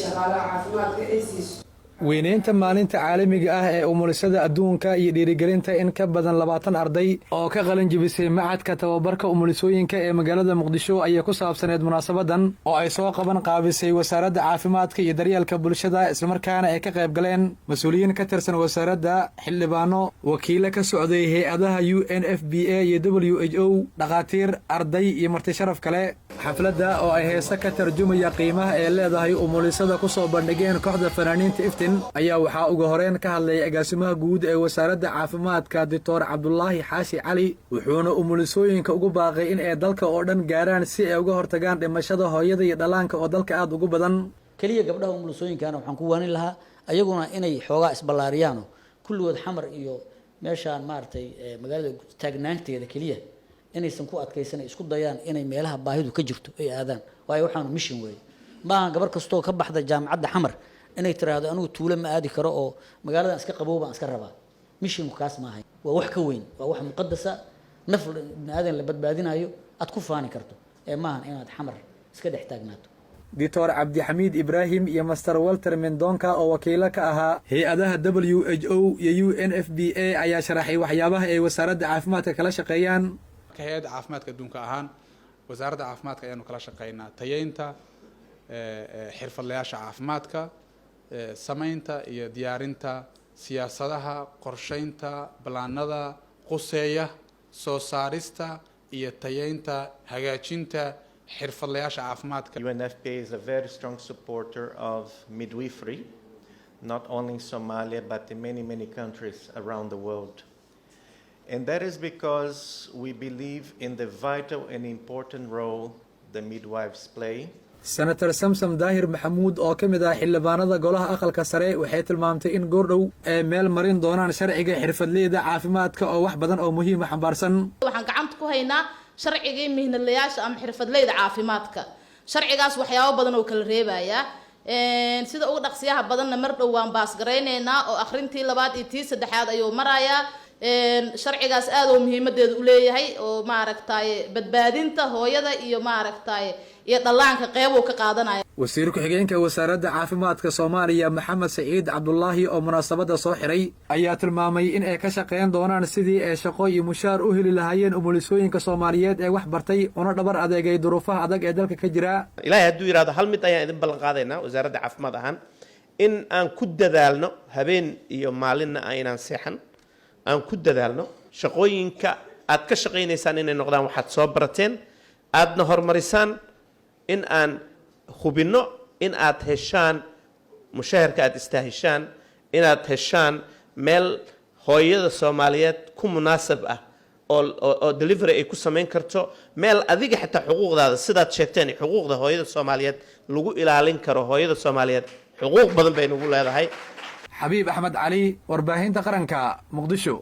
shaqaalaha caafimaadka ay siiso. weynaynta maalinta caalamiga ah ee umulisada adduunka iyo dhiirigelinta in ka badan 20 arday oo ka qalin jebisay macadka tababarka umulisooyinka ee magaalada Muqdisho ayaa ku saabsaneed munaasabadan oo ay soo qaban qaabisay wasaaradda caafimaadka iyo daryeelka bulshada isla markaana ay ka qayb galeen mas'uuliyiin ka tirsan wasaaradda, xildhibaano, wakiilo ka socday hay'adaha UNFPA iyo WHO, dhaqaatiir, arday iyo marti sharaf kale. xafladda oo ay heesa ka tarjumaya qiimaha ay leedahay umulisada ku soo bandhigeen kooxda fanaaniinta iftiin ayaa waxaa ugu horeen ka hadlay agaasimaha guud ee wasaaradda caafimaadka Dr. Cabdullaahi Xaashi Cali, wuxuuna umulisooyinka ugu baaqay in ay dalka oo dhan gaaraan si ay uga hortagaan dhimashada hooyada iyo dhalaanka oo dalka aad ugu badan. kaliya gabdhaha umulisooyinkana waxaan ku waanin lahaa ayaguna inay xoogaa isballaariyaan kulligood xamar iyo meeshaan maartay magaalada taagnaanteeda kaliya inaysan ku adkaysan isku dayaan inay meelaha baahidu ka jirto ay aadaan waayo waxaan mission weey maahan gabar kastoo ka baxda jaamacadda xamar inay tiraahdo anigu tuulo ma aadi karo oo magaaladan iska qaboow baan iska rabaa. missionku kaas maahay, waa wax ka weyn, waa wax muqaddasa, naf aadan la badbaadinayo aad ku faani karto ee maahan inaad xamar iska dhex taagnaato. Dr. Cabdixamiid Ibraahim iyo Master Walter Mendonca oo wakiilo ka ahaa hay'adaha WHO iyo UNFPA ayaa sharaxay waxyaabaha ay wasaaradda caafimaadka kala shaqeeyaan. hay'adda caafimaadka adduunka ahaan wasaaradda caafimaadka ayaanu kala shaqeynaa tayeynta xirfadlayaasha caafimaadka, samaynta iyo diyaarinta siyaasadaha, qorsheynta balaanada quseeya, soo saarista iyo tayeynta hagaajinta xirfadlayaasha caafimaadka. UNFPA is a very strong supporter of midwifery, not only in Somalia but in many countries around the world. And that is because we believe in the vital and important role the midwives play. Senator Samsam Dahir Maxamuud oo ka mid ah xildhibaanada golaha aqalka sare waxay tilmaamtay in goordhow ay meel marin doonaan sharciga xirfadleyda caafimaadka oo wax badan oo muhiim ah xambaarsan. waxaan gacanta ku haynaa sharcigii mihnadlayaasha ama xirfadleyda caafimaadka. sharcigaas waxyaabo badan oo kala reebaya sida ugu dhaqsiyaha badanna mar dhow waan baas gareyneynaa oo akhrintii labaad iyo tii saddexaad ayuu marayaa. sharcigaas aad oo muhiimadeedu u leeyahay oo maaragtay badbaadinta hooyada iyo maaragtay iyo dhalaanka qayb uu ka qaadanaya. wasiir ku-xigeenka wasaaradda caafimaadka Soomaaliya Maxamed Saciid Cabdullaahi oo munaasabada soo xiray ayaa tilmaamay in ay ka shaqeyn doonaan sidii ay shaqo iyo mushaar u heli lahaayeen umulisooyinka Soomaaliyeed ee wax bartay una dhabar adeegay duruufaha adag ee dalka ka jira. ilaahay hadduu yiraahdo hal mid ayaan idin ballan qaadaynaa wasaaradda caafimaad ahaan in aan ku dadaalno habeen iyo maalinna aynaan seexan, aan ku dadaalno shaqooyinka aad ka shaqaynaysaan inay noqdaan waxaad soo barateen, aadna horumarisaan, in aan hubinno in aad heshaan mushaharka aad istaahishaan, inaad heshaan meel hooyada Soomaaliyeed ku munaasab ah oo delivery ay ku samayn karto, meel adiga xitaa xuquuqdaada sidaad sheegteen xuquuqda hooyada Soomaaliyeed lagu ilaalin karo. hooyada Soomaaliyeed xuquuq badan bay nagu leedahay. Xabiib Axmed Cali, warbaahinta qaranka, Muqdisho.